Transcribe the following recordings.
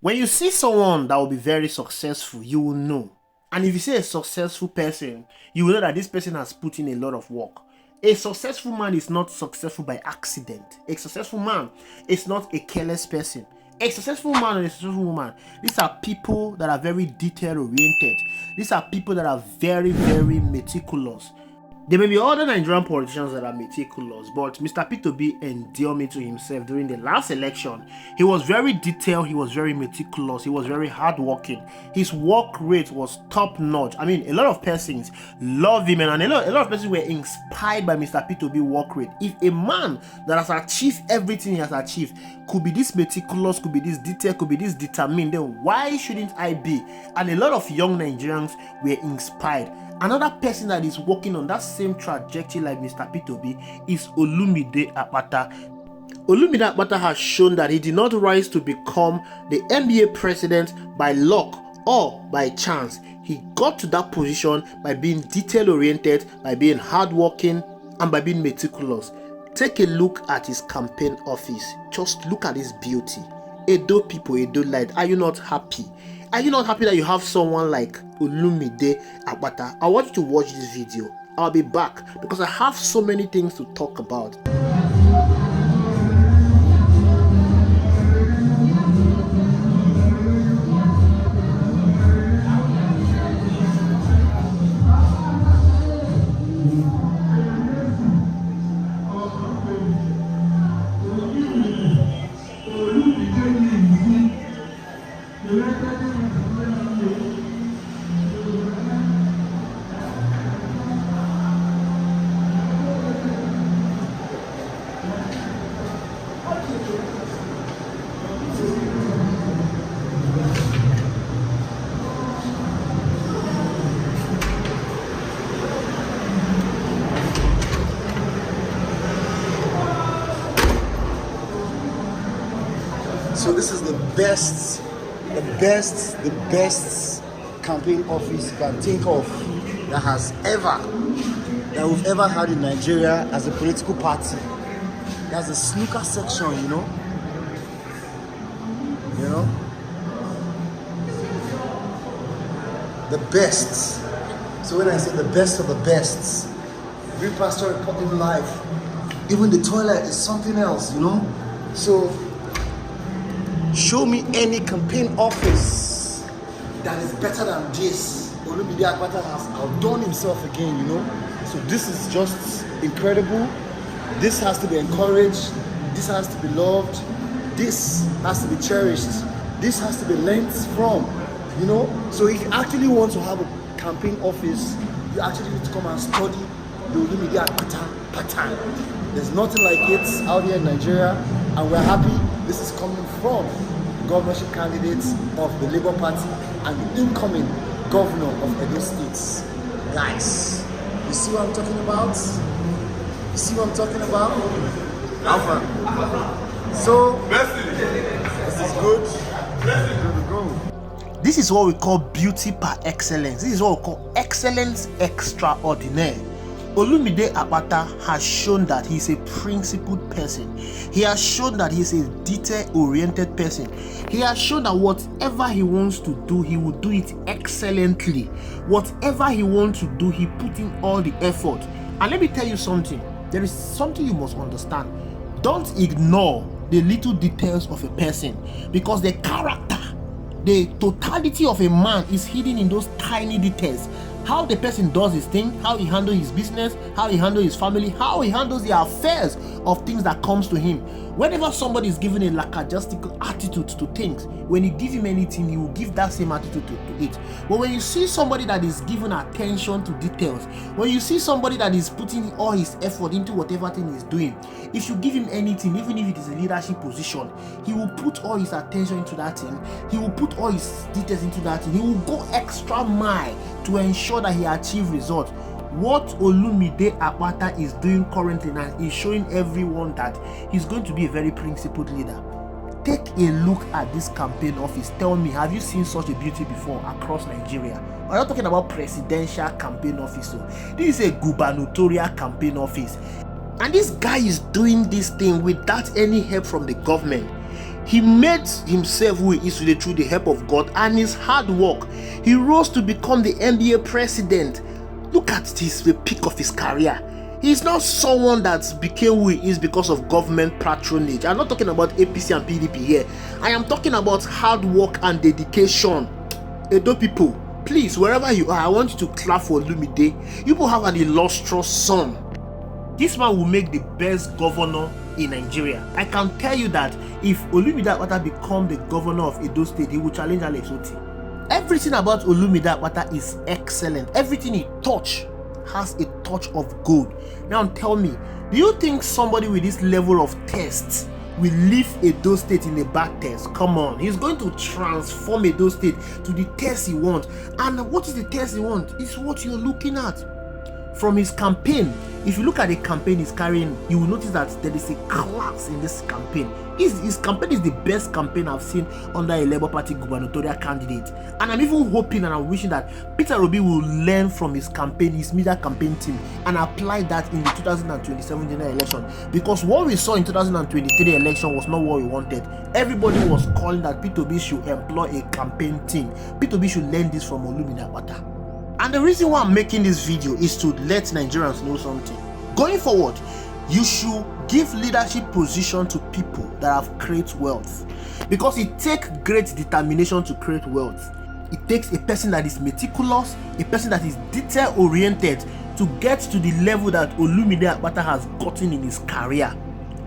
When you see someone that will be very successful, you will know. And if you see a successful person, you will know that this person has put in a lot of work. A successful man is not successful by accident. A successful man is not a careless person. A successful man and a successful woman, these are people that are very detail oriented. These are people that are very, very meticulous. There may be other Nigerian politicians that are meticulous, but Mr. P2B endeared me to himself during the last election. He was very detailed, he was very meticulous, he was very hardworking. His work rate was top notch. I mean, a lot of persons love him, and a lot of persons were inspired by Mr. P2B work rate. If a man that has achieved everything he has achieved could be this meticulous, could be this detailed, could be this determined, then why shouldn't I be? And a lot of young Nigerians were inspired. Another person that is working on that same trajectory like Mr. P2B is Olumide Akpata. Olumide Akpata has shown that he did not rise to become the NBA president by luck or by chance. He got to that position by being detail-oriented, by being hardworking, and by being meticulous. Take a look at his campaign office. Just look at his beauty. Edo people, Edo light. Are you not happy? Are you not happy that you have someone like Olumide Akpata? I want you to watch this video. I'll be back because I have so many things to talk about. So this is the best campaign office you can think of that we've ever had in Nigeria as a political party. There's a snooker section, you know. The best. So when I say the best of the best, Green Pastor reporting live. Even the toilet is something else, you know. So show me any campaign office that is better than this. Olumide Akpata has outdone himself again, you know. So this is just incredible. This has to be encouraged. This has to be loved. This has to be cherished. This has to be learned from, you know. So if you actually want to have a campaign office, you actually need to come and study the Olumide Akpata pattern. There's nothing like it out here in Nigeria, and we're happy this is coming from the governorship candidates of the Labour Party and the incoming governor of Edo State. Guys, you see what I'm talking about? You see what I'm talking about? Alpha. So, this is good. This is what we call beauty par excellence. This is what we call excellence extraordinaire. Olumide Akpata has shown that he's a principled person. He has shown that he's a detail-oriented person. He has shown that whatever he wants to do, he will do it excellently. Whatever he wants to do, he put in all the effort. And let me tell you something. There is something you must understand. Don't ignore the little details of a person, because the character, the totality of a man is hidden in those tiny details. How the person does his thing, how he handles his business, how he handles his family, how he handles the affairs of things that comes to him. Whenever somebody is given a lackadaisical attitude to things, when you give him anything, he will give that same attitude to it. But when you see somebody that is given attention to details, when you see somebody that is putting all his effort into whatever thing he's doing, if you give him anything, even if it is a leadership position, he will put all his attention into that thing. He will put all his details into that thing. He will go extra mile to ensure that he achieves results. What Olumide Akpata is doing currently now is showing everyone that he's going to be a very principled leader. Take a look at this campaign office. Tell me, have you seen such a beauty before across Nigeria? We're not talking about presidential campaign office. So this is a gubernatorial campaign office. And this guy is doing this thing without any help from the government. He made himself who he is today through the help of God and his hard work. He rose to become the NBA president. Look at this, the peak of his career. He's not someone that became who he is because of government patronage. I'm not talking about APC and PDP here. I am talking about hard work and dedication. Edo people, please, wherever you are, I want you to clap for Olumide. You will have an illustrious son. This man will make the best governor in Nigeria. I can tell you that if Olumide Akpata become the governor of Edo State, he will challenge Alex Oti. Everything about Olumide Akpata is excellent. Everything he touch has a touch of gold. Now tell me, do you think somebody with this level of tests will leave Edo State in a bad test? Come on, he's going to transform Edo State to the test he wants. And what is the test he wants? It's what you're looking at. From his campaign, if you look at the campaign he's carrying, you will notice that there is a class in this campaign. His campaign is the best campaign I've seen under a Labour Party gubernatorial candidate. And I'm even hoping and I'm wishing that Peter Obi will learn from his campaign, his media campaign team, and apply that in the 2027 general election. Because what we saw in 2023 election was not what we wanted. Everybody was calling that Peter Obi should employ a campaign team. Peter Obi should learn this from Olumide Akpata. And the reason why I'm making this video is to let Nigerians know something. Going forward, you should give leadership position to people that have created wealth, because it takes great determination to create wealth. It takes a person that is meticulous, a person that is detail oriented to get to the level that Olumide Akpata has gotten in his career.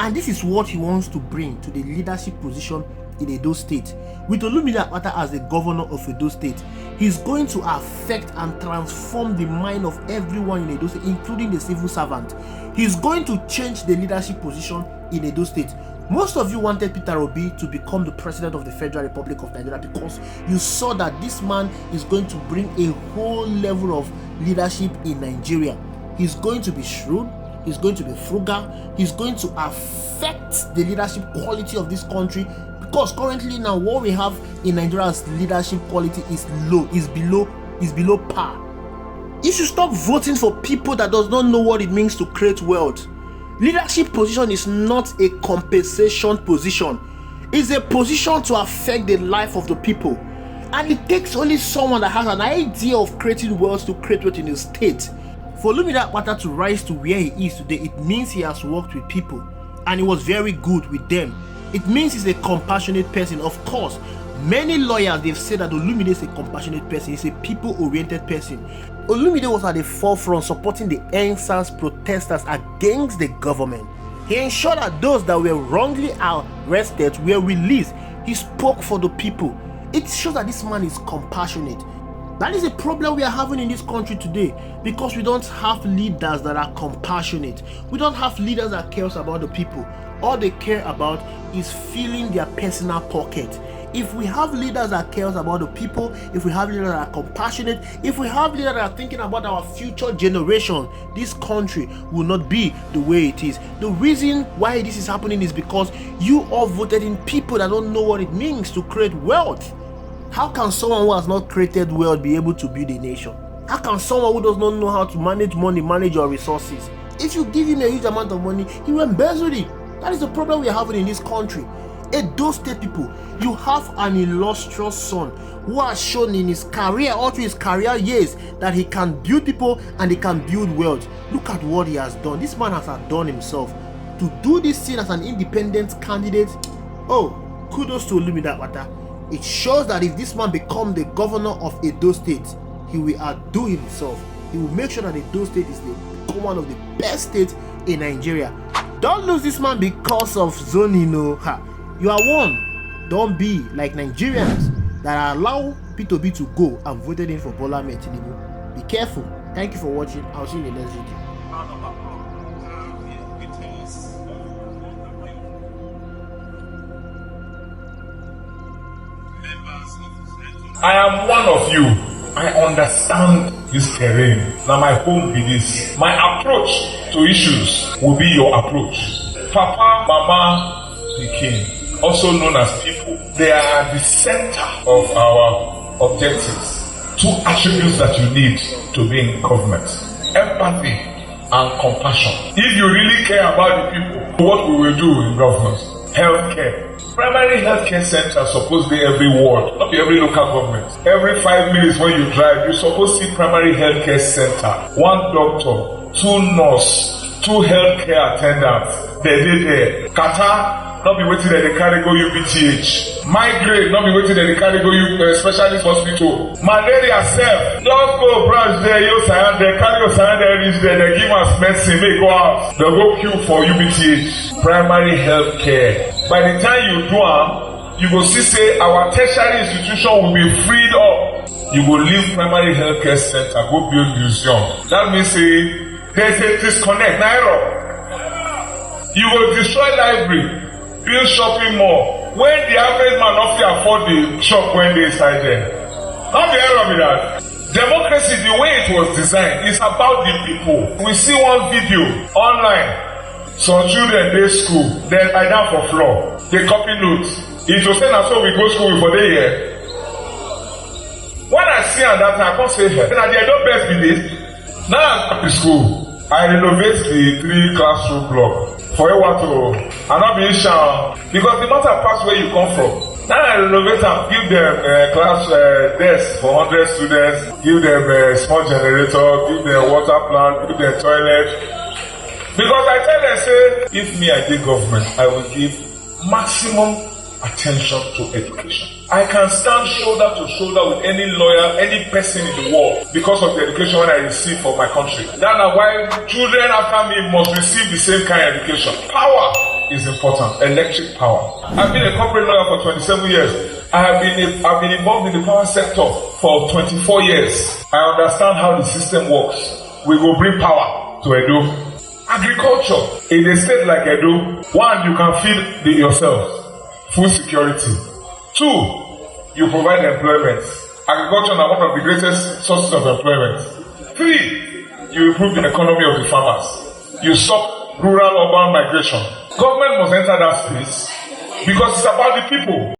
And this is what he wants to bring to the leadership position in Edo State. With Olumide Akpata as the governor of Edo State, he's going to affect and transform the mind of everyone in Edo State, including the civil servant. He's going to change the leadership position in Edo State. Most of you wanted Peter Obi to become the president of the Federal Republic of Nigeria because you saw that this man is going to bring a whole level of leadership in Nigeria. He's going to be shrewd, he's going to be frugal, he's going to affect the leadership quality of this country. Because currently now what we have in Nigeria's leadership quality is low, is below par. You should stop voting for people that does not know what it means to create wealth. Leadership position is not a compensation position. It's a position to affect the life of the people. And it takes only someone that has an idea of creating wealth to create wealth in a state. For Olumide Akpata to rise to where he is today, it means he has worked with people and he was very good with them. It means he's a compassionate person. Of course, many lawyers, they've said that Olumide is a compassionate person. He's a people-oriented person. Olumide was at the forefront supporting the NSAS protesters against the government. He ensured that those that were wrongly arrested were released. He spoke for the people. It shows that this man is compassionate. That is a problem we are having in this country today, because we don't have leaders that are compassionate. We don't have leaders that care about the people. All they care about is filling their personal pocket. If we have leaders that care about the people, if we have leaders that are compassionate, if we have leaders that are thinking about our future generation, this country will not be the way it is. The reason why this is happening is because you all voted in people that don't know what it means to create wealth. How can someone who has not created wealth be able to build a nation? How can someone who does not know how to manage money manage your resources? If you give him a huge amount of money, he will embezzle it. That is the problem we are having in this country. Edo State people, you have an illustrious son who has shown in his career, all through his career years, that he can build people and he can build wealth. Look at what he has done. This man has outdone himself. To do this thing as an independent candidate, oh, kudos to Olumide Akpata. It shows that if this man becomes the governor of Edo State, he will outdo himself. He will make sure that Edo State is one of the best states in Nigeria. Don't lose this man because of zoning. You are one. Don't be like Nigerians that allow P2B to go and voted in for Bola Ahmed Tinubu. Be careful. Thank you for watching. I'll see you in the next video. I am one of you. I understand this terrain. Now my home be this. My approach to issues will be your approach. Papa, Mama, the King, also known as people, they are the center of our objectives. Two attributes that you need to be in government: empathy and compassion. If you really care about the people, what we will do in government: healthcare, Primary healthcare center supposed to be every ward, not be every local government. Every 5 minutes when you drive, you supposed to see primary healthcare center. 1 doctor, 2 nurse, 2 healthcare attendants. They did there. Qatar, not be waiting that they carry go UBTH. Migraine, not be waiting that they carry go specialist hospital. Malaria self, just go branch there, you sign there, carry your sign there, reach there, they give us medicine, they go out. They go queue for UBTH. Primary health care. By the time you do you go see say our tertiary institution will be freed up. You go leave primary health care center, go build museum. That means say there's a disconnect. You will destroy library. Build shopping mall when the average man not fit afford the shop when they inside there. How the hell with that? Democracy, the way it was designed, is about the people. We see one video online. Some children they school, then lie down for floor. They copy notes. It was saying that so we go school for the year. When I see that I can't say her. Then I don't best be this. Now I'm at the school. I renovate the 3 classroom block. For you want to, I'm not being shy because the matter pass where you come from. Now I renovate and give them class desk for 100 students, give them a small generator, give them water plant, give them toilet. Because I tell them, say, if me I did government, I will give maximum attention to education. I can stand shoulder to shoulder with any lawyer, any person in the world because of the education I receive from my country. That's why children after me must receive the same kind of education. Power is important, electric power. I've been a corporate lawyer for 27 years. I've been involved in the power sector for 24 years. I understand how the system works. We will bring power to Edo. Agriculture in a state like Edo, 1, you can feed yourself. Food security. 2, you provide employment. Agriculture is one of the greatest sources of employment. 3, you improve the economy of the farmers. You stop rural-urban migration. Government must enter that space because it's about the people.